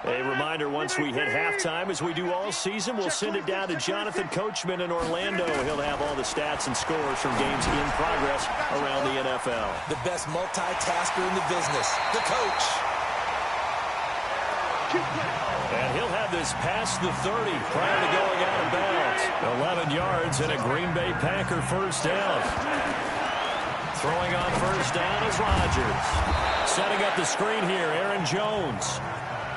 A reminder, once we hit halftime, as we do all season, we'll send it down to Jonathan Coachman in Orlando. He'll have all the stats and scores from games in progress around the NFL. The best multitasker in the business, the coach. And he'll have this past the 30 prior to going out of bounds. 11 yards and a Green Bay Packer first down. Throwing on first down is Rodgers. Setting up the screen here, Aaron Jones.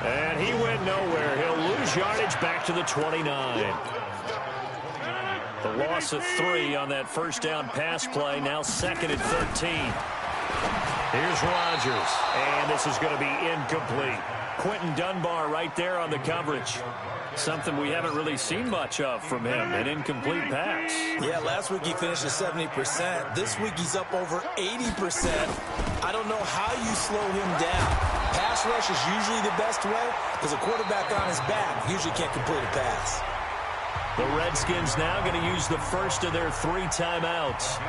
And he went nowhere. He'll lose yardage back to the 29. The loss of 3 on that first down pass play. Now 2nd and 13. Here's Rodgers. And this is going to be incomplete. Quentin Dunbar right there on the coverage. Something we haven't really seen much of from him, an incomplete pass. Yeah, last week he finished at 70%. This week he's up over 80%. I don't know how you slow him down. Pass rush is usually the best way because a quarterback on his back usually can't complete a pass. The Redskins now going to use the first of their 3 timeouts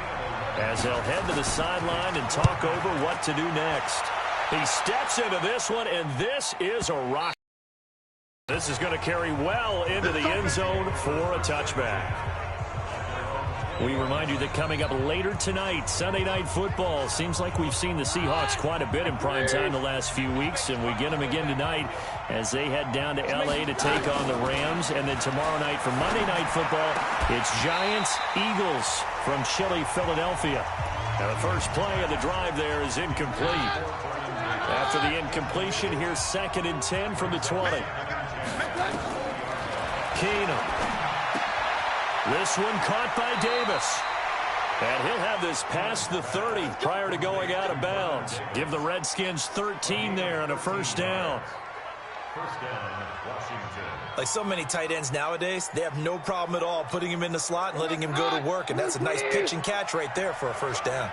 as they'll head to the sideline and talk over what to do next. He steps into this one, and this is a rock. This is going to carry well into the end zone for a touchback. We remind you that coming up later tonight, Sunday Night Football. Seems like we've seen the Seahawks quite a bit in prime time the last few weeks, and we get them again tonight as they head down to L.A. to take on the Rams. And then tomorrow night for Monday Night Football, it's Giants-Eagles from chilly Philadelphia. Now the first play of the drive there is incomplete. After the incompletion, here's 2nd and 10 from the 20. Keenum. This one caught by Davis. And he'll have this past the 30 prior to going out of bounds. Give the Redskins 13 there on a first down. Like so many tight ends nowadays, they have no problem at all putting him in the slot and letting him go to work. And that's a nice pitch and catch right there for a first down.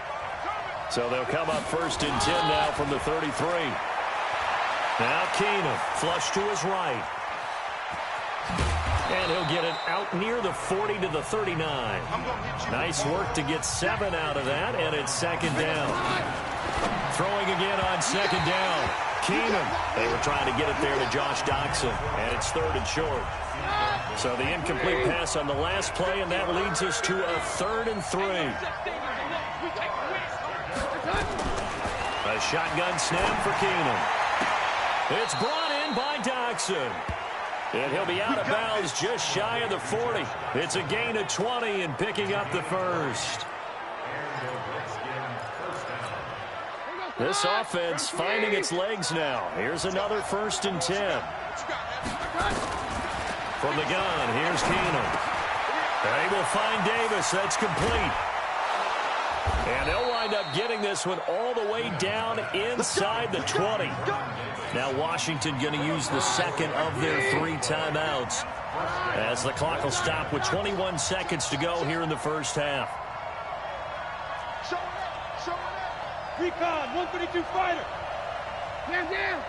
So they'll come up 1st and 10 now from the 33. Now Keenum, flush to his right. And he'll get it out near the 40 to the 39. Nice work to get 7 out of that, and it's 2nd down. Throwing again on 2nd down. Keenum. They were trying to get it there to Josh Doxson, and it's 3rd and short. So the incomplete pass on the last play, and that leads us to a 3rd and 3. A shotgun snap for Keenum. It's brought in by Doxson. And he'll be out of bounds just shy of the 40. It's a gain of 20 and picking up the first. This offense finding its legs now. Here's another 1st and 10. From the gun, here's Keenum. They will find Davis. That's complete. And they'll wind up getting this one all the way down inside the 20. Now Washington going to use the 2nd of their 3 timeouts as the clock will stop with 21 seconds to go here in the first half. Recon, 132 fighter. Hands down.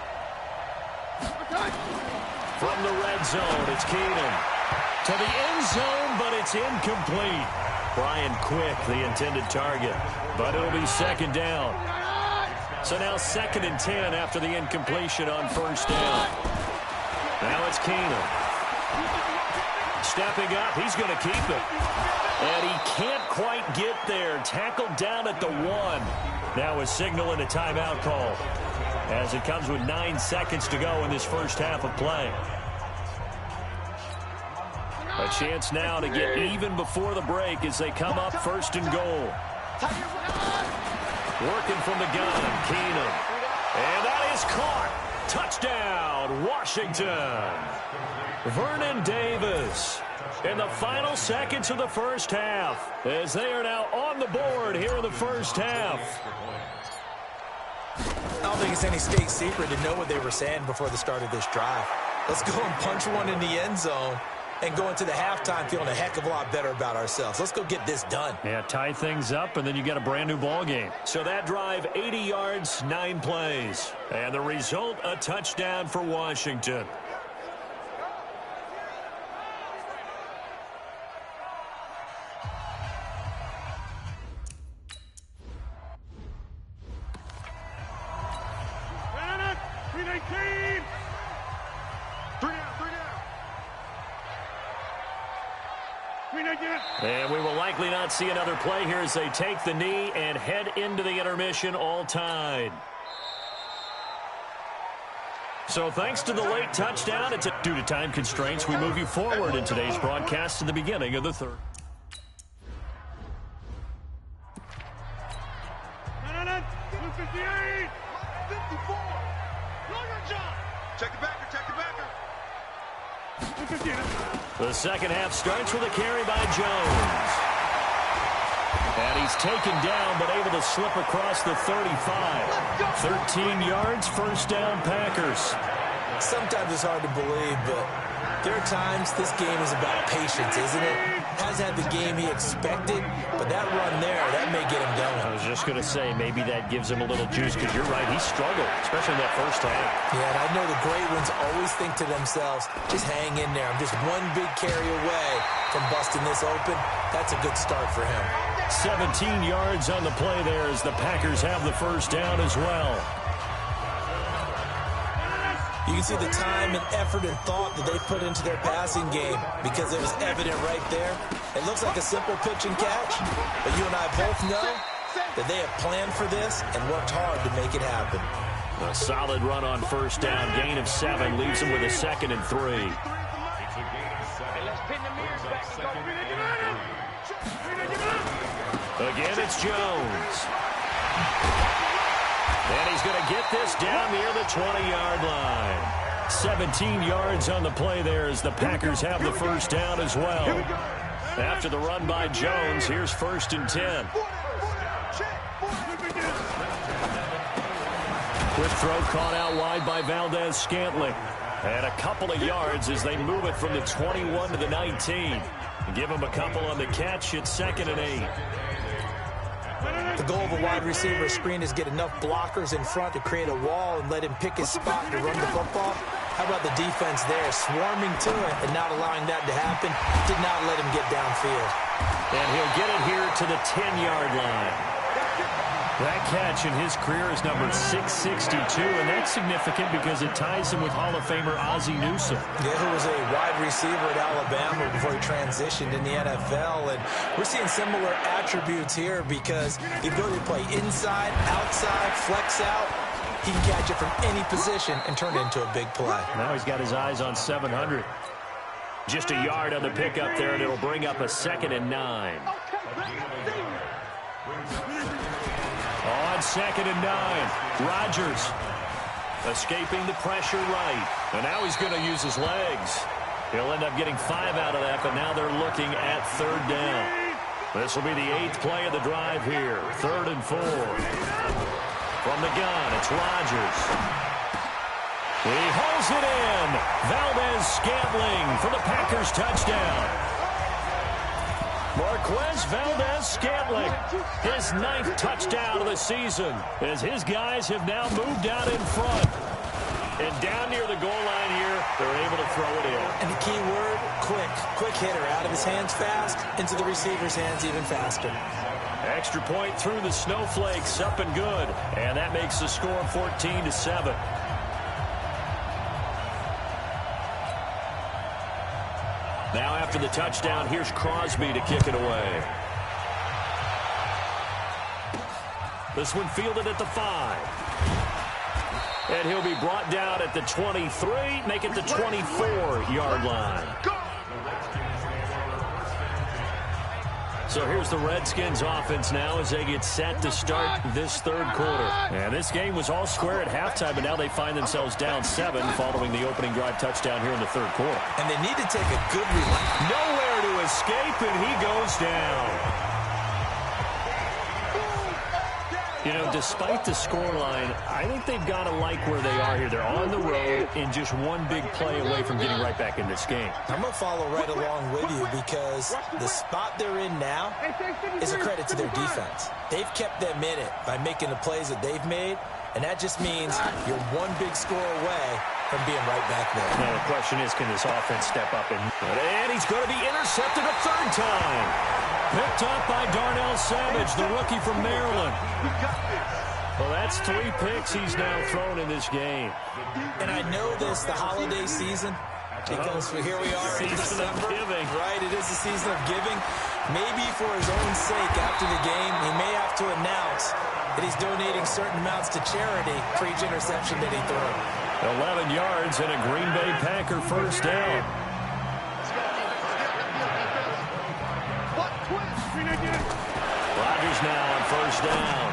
From the red zone, it's Keenum. To the end zone, but it's incomplete. Brian Quick, the intended target. But it'll be 2nd down. So now 2nd and 10 after the incompletion on first down. Now it's Keenum. Stepping up, he's going to keep it. And he can't quite get there. Tackled down at the 1. Now a signal and a timeout call as it comes with 9 seconds to go in this first half of play. A chance now to get even before the break as they come up 1st and goal. Working from the gun, Keenum. And that is caught. Touchdown, Washington. Vernon Davis in the final seconds of the first half as they are now on the board here in the first half. I don't think it's any state secret to know what they were saying before the start of this drive. Let's go and punch one in the end zone and go into the halftime feeling a heck of a lot better about ourselves. Let's go get this done. Yeah, tie things up, and then you get a brand-new ball game. So that drive, 80 yards, 9 plays. And the result, a touchdown for Washington. And we will likely not see another play here as they take the knee and head into the intermission all tied. So thanks to the late touchdown, due to time constraints, we move you forward in today's broadcast to the beginning of the third. The second half starts with a carry by Jones. And he's taken down, but able to slip across the 35. 13 yards, first down, Packers. Sometimes it's hard to believe, but there are times this game is about patience, isn't it? Hasn't had the game he expected, but that run there, that may get him going. I was just going to say, maybe that gives him a little juice, because you're right, he struggled, especially in that first half. Yeah, and I know the great ones always think to themselves, just hang in there. I'm just one big carry away from busting this open. That's a good start for him. 17 yards on the play there as the Packers have the first down as well. You can see the time and effort and thought that they put into their passing game because it was evident right there. It looks like a simple pitch and catch, but you and I both know that they have planned for this and worked hard to make it happen. A solid run on first down. Gain of 7 leaves them with a 2nd and 3. Again, it's Jones. And he's going to get this down near the 20-yard line. 17 yards on the play there as the Packers have the first down as well. After the run by Jones, here's 1st and 10. Quick throw caught out wide by Valdez-Scantling. And a couple of yards as they move it from the 21 to the 19. Give him a couple on the catch. It's 2nd and 8. The goal of a wide receiver screen is get enough blockers in front to create a wall and let him pick his spot to run the football. How about the defense there, swarming to it and not allowing that to happen? Did not let him get downfield. And he'll get it here to the 10-yard line. That catch in his career is number 662, and that's significant because it ties him with Hall of Famer Ozzie Newsome. Yeah, who was a wide receiver at Alabama before he transitioned in the NFL. And we're seeing similar attributes here because the ability to play inside, outside, flex out, he can catch it from any position and turn it into a big play. Now he's got his eyes on 700. Just a yard on the pickup there, and it'll bring up a 2nd and 9. On 2nd and 9, Rodgers escaping the pressure right. And now he's going to use his legs. He'll end up getting 5 out of that, but now they're looking at 3rd down. This will be the 8th play of the drive here. 3rd and 4. From the gun, it's Rodgers. He hauls it in. Valdez-Scantling for the Packers touchdown. Marquez Valdez-Scantling, his 9th touchdown of the season, as his guys have now moved out in front. And down near the goal line here, they're able to throw it in. And the key word, quick. Quick hitter, out of his hands fast, into the receiver's hands even faster. Extra point through the snowflakes, up and good. And that makes the score 14-7. Now after the touchdown, here's Crosby to kick it away. This one fielded at the 5. And he'll be brought down at the 23, make it the 24-yard line. So here's the Redskins offense now as they get set to start this 3rd quarter. And this game was all square at halftime, but now they find themselves down 7 following the opening drive touchdown here in the 3rd quarter. And they need to take a good relief. Nowhere to escape, and he goes down. You know, despite the scoreline, I think they've got to like where they are here. They're on the road and just one big play away from getting right back in this game. I'm going to follow right along with you because the spot they're in now is a credit to their defense. They've kept them in it by making the plays that they've made, and that just means you're one big score away from being right back there. Now the question is, can this offense step up? And he's going to be intercepted a 3rd time. Picked up by Darnell Savage, the rookie from Maryland. Well, that's 3 picks he's now thrown in this game. And I know this, the holiday season, Because here we are in Season of December. giving. Right, it is the season of giving. Maybe for his own sake after the game, he may have to announce that he's donating certain amounts to charity for each interception that he threw. 11 yards and a Green Bay Packer first down. Rodgers now on first down.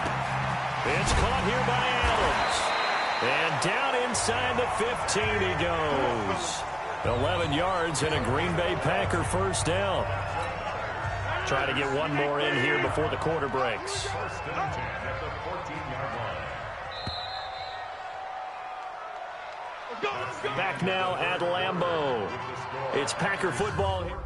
It's caught here by Adams. And down inside the 15 he goes. 11 yards and a Green Bay Packer first down. Try to get one more in here before the quarter breaks. Back now at Lambeau. It's Packer football here.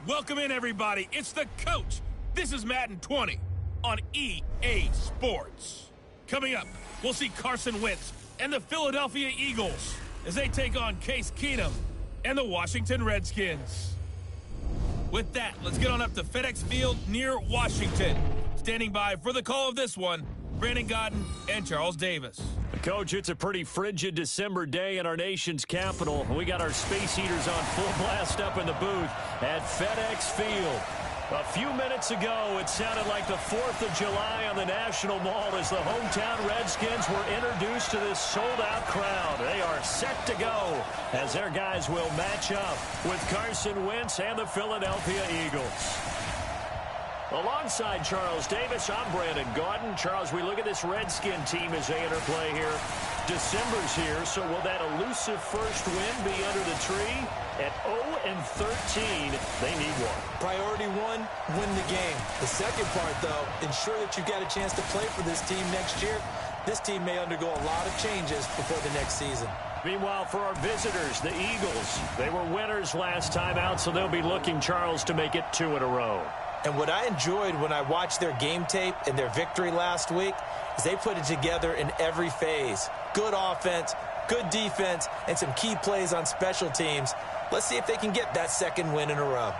Welcome in, everybody. It's the coach. This is Madden 20 on EA Sports. Coming up, we'll see Carson Wentz and the Philadelphia Eagles as they take on Case Keenum and the Washington Redskins. With that, let's get on up to FedEx Field near Washington. Standing by for the call of this one, Brandon Godden and Charles Davis. Coach, it's a pretty frigid December day in our nation's capital. We got our space heaters on full blast up in the booth at FedEx Field. A few minutes ago, it sounded like the 4th of July on the National Mall as the hometown Redskins were introduced to this sold-out crowd. They are set to go as their guys will match up with Carson Wentz and the Philadelphia Eagles. Alongside Charles Davis, I'm Brandon Gaudin. Charles, we look at this Redskin team as they interplay here. December's here, so will that elusive first win be under the tree? At 0-13, they need one. Priority one, win the game. The second part, though, ensure that you've got a chance to play for this team next year. This team may undergo a lot of changes before the next season. Meanwhile, for our visitors, the Eagles, they were winners last time out, so they'll be looking, Charles, to make it 2 in a row. And what I enjoyed when I watched their game tape and their victory last week is they put it together in every phase. Good offense, good defense, and some key plays on special teams. Let's see if they can get that second win in a row.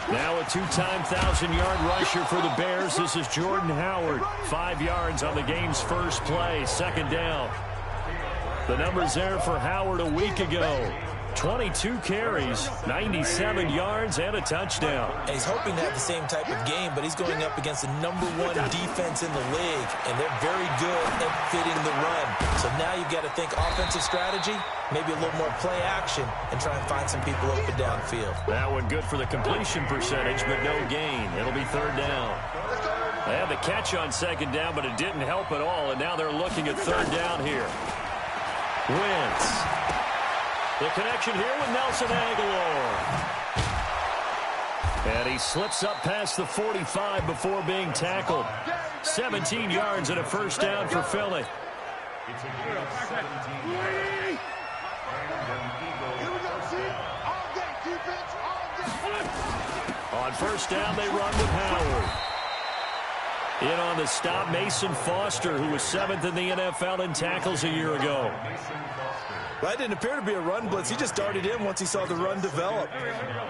Now a two-time 1,000-yard rusher for the Bears. This is Jordan Howard. 5 yards on the game's first play. Second down. The numbers there for Howard a week ago. 22 carries, 97 yards, and a touchdown. And he's hoping to have the same type of game, but he's going up against the #1 defense in the league, and they're very good at fitting the run. So now you've got to think offensive strategy, maybe a little more play action, and try and find some people open downfield. That one good for the completion percentage, but no gain. It'll be third down. They had the catch on second down, but it didn't help at all, and now they're looking at third down here. Wentz. The connection here with Nelson Agholor. And he slips up past the 45 before being tackled. 17 yards and a first down for Philly. On first down, they run with Howard. In on the stop, Mason Foster, who was 7th in the NFL in tackles a year ago. Well, that didn't appear to be a run blitz. He just darted in once he saw the run develop.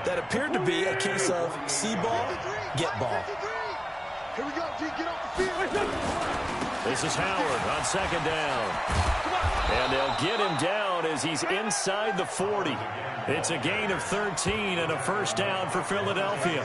That appeared to be a case of see ball, get ball. Here we go, G, get off the field. This is Howard on second down. And they'll get him down as he's inside the 40. It's a gain of 13 and a first down for Philadelphia.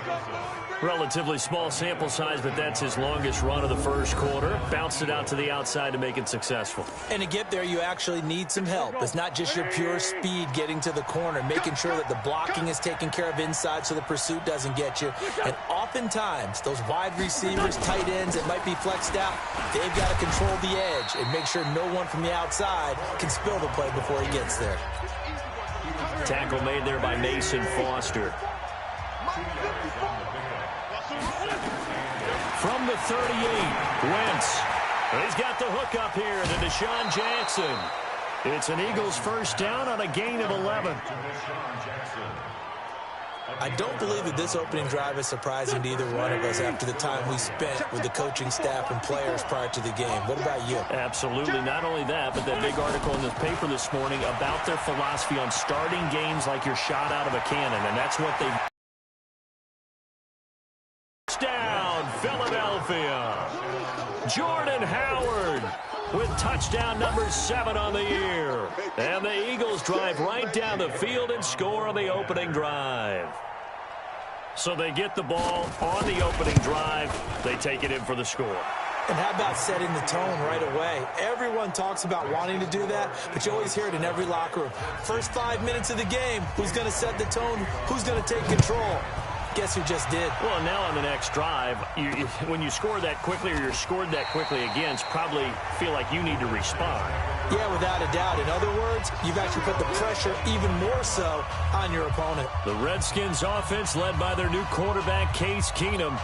Relatively small sample size, but that's his longest run of the first quarter. Bounced it out to the outside to make it successful. And to get there, you actually need some help. It's not just your pure speed getting to the corner, making sure that the blocking is taken care of inside so the pursuit doesn't get you. And oftentimes, those wide receivers, tight ends that might be flexed out, they've got to control the edge and make sure no one from the outside can spill the play before he gets there. Tackle made there by Mason Foster. From the 38, Wentz. He's got the hook up here to Deshaun Jackson. It's an Eagles first down on a gain of 11. I don't believe that this opening drive is surprising to either one of us after the time we spent with the coaching staff and players prior to the game. What about you? Absolutely. Not only that, but that big article in the paper this morning about their philosophy on starting games like you're shot out of a cannon, and that's what they... Down, Philadelphia. Jordan Howard with touchdown number 7 on the year. And the Eagles drive right down the field and score on the opening drive. So they get the ball on the opening drive. They take it in for the score. And how about setting the tone right away? Everyone talks about wanting to do that, but you always hear it in every locker room. First 5 minutes of the game, who's going to set the tone? Who's going to take control? Guess who just did? Well, now on the next drive, when you score that quickly or you're scored that quickly against, probably feel like you need to respond. Yeah, without a doubt. In other words, you've actually put the pressure even more so on your opponent. The Redskins offense led by their new quarterback, Case Keenum.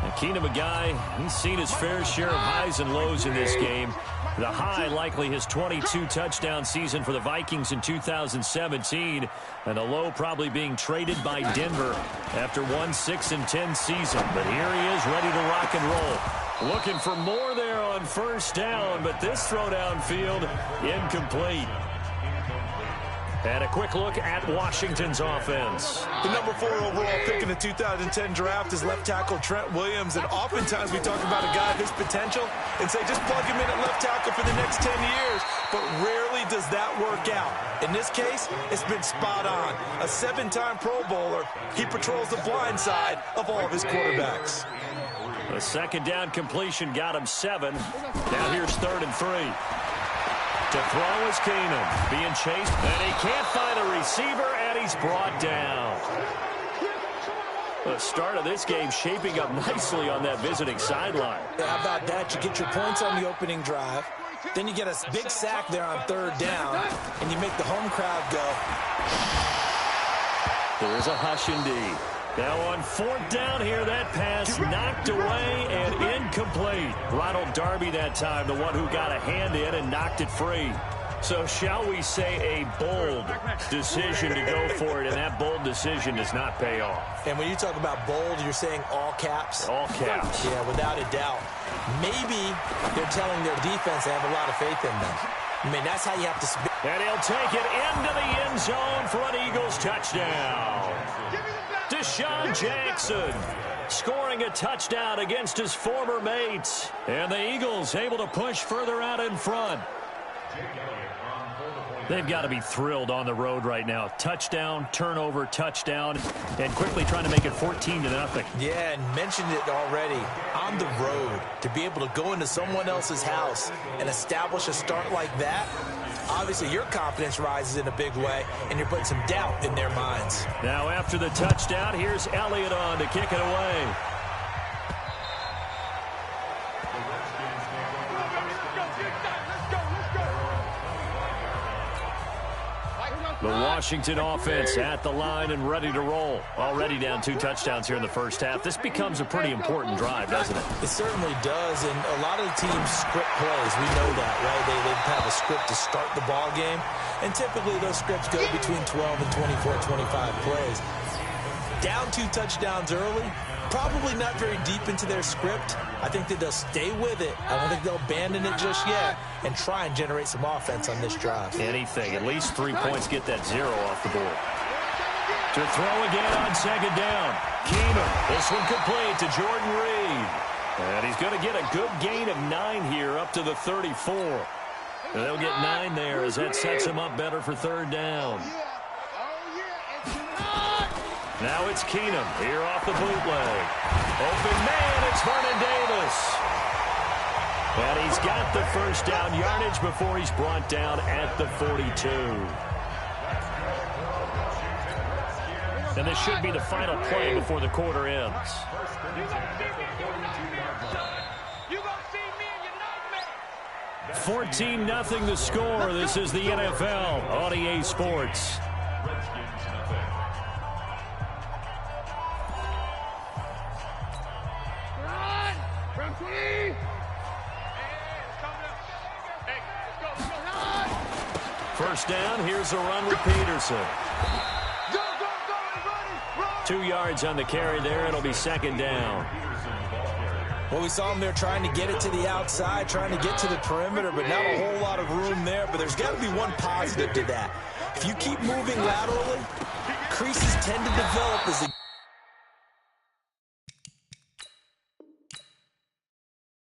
And Keenum, a guy, he's seen his fair share of highs and lows in this game. The high, likely his 22-touchdown season for the Vikings in 2017. And the low probably being traded by Denver after one 6-10 season. But here he is, ready to rock and roll. Looking for more there on first down, but this throw downfield incomplete. And a quick look at Washington's offense. The number 4 overall pick in the 2010 draft is left tackle Trent Williams. And oftentimes we talk about a guy of his potential and say just plug him in at left tackle for the next 10 years. But rarely does that work out. In this case, it's been spot on. A 7-time Pro Bowler, he patrols the blind side of all of his quarterbacks. A second down completion got him 7. Now here's 3rd and 3. To throw is Keenum, being chased, and he can't find a receiver, and he's brought down. The start of this game shaping up nicely on that visiting sideline. Yeah, how about that? You get your points on the opening drive, then you get a big sack there on 3rd down, and you make the home crowd go. There's a hush indeed. Now on 4th down here, that pass knocked away and incomplete. Ronald Darby that time, the one who got a hand in and knocked it free. So shall we say a bold decision to go for it, and that bold decision does not pay off. And when you talk about bold, you're saying all caps? All caps. Yeah, without a doubt. Maybe they're telling their defense they have a lot of faith in them. I mean, that's how you have to speak. And he'll take it into the end zone for an Eagles touchdown. Deshaun Jackson scoring a touchdown against his former mates. And the Eagles able to push further out in front. They've got to be thrilled on the road right now. Touchdown, turnover, touchdown, and quickly trying to make it 14-0. Yeah, and mentioned it already. On the road, to be able to go into someone else's house and establish a start like that, obviously your confidence rises in a big way, and you're putting some doubt in their minds. Now after the touchdown, here's Elliott on to kick it away. The Washington offense at the line and ready to roll. Already down 2 touchdowns here in the first half. This becomes a pretty important drive, doesn't it? It certainly does, and a lot of the teams script plays. We know that, right? They have a script to start the ball game, and typically those scripts go between 12 and 24, 25 plays. Down 2 touchdowns early, probably not very deep into their script. I think that they'll stay with it. I don't think they'll abandon it just yet and try and generate some offense on this drive. Anything. At least 3 points, get that 0 off the board. To throw again on 2nd down. Keenum. This one complete to Jordan Reed. And he's going to get a good gain of 9 here up to the 34. And they'll get 9 there as that sets him up better for 3rd down. Now it's Keenum here off the bootleg. Open man, it's Vernon Davis. And he's got the first down yardage before he's brought down at the 42. And this should be the final play before the quarter ends. 14-0 the score. This is the NFL on EA Sports. First down, here's a run with Peterson. 2 yards on the carry there. It'll be 2nd down. Well, we saw him there trying to get it to the outside, trying to get to the perimeter, but not a whole lot of room there. But there's got to be one positive to that. If you keep moving laterally, creases tend to develop as the